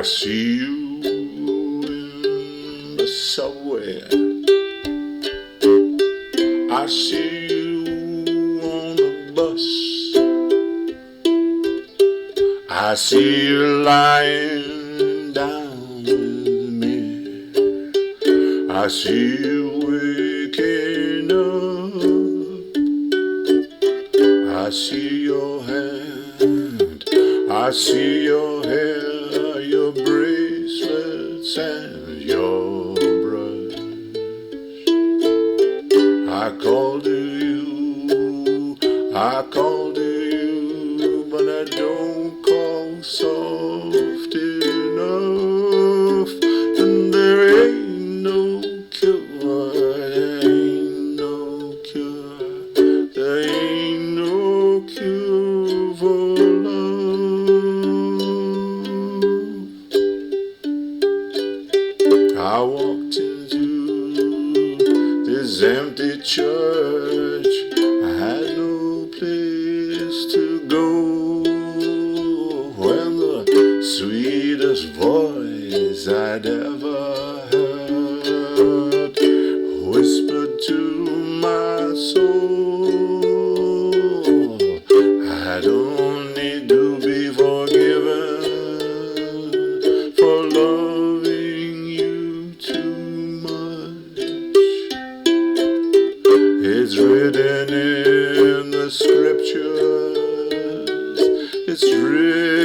I see you in the subway. I see you on the bus. I see you lying down with me. I see you waking up. I see your hand, I see your hair, your bracelets and your brush. I call to you, I call to you, but I don't call soft enough. And there ain't no cure, there ain't no cure, there ain't no cure for love. I walked into this empty church. I had no place to go when the sweetest voice I'd ever heard whispered to my soul, I don't need to be forgiven for loving you too much. It's written in the scriptures, it's written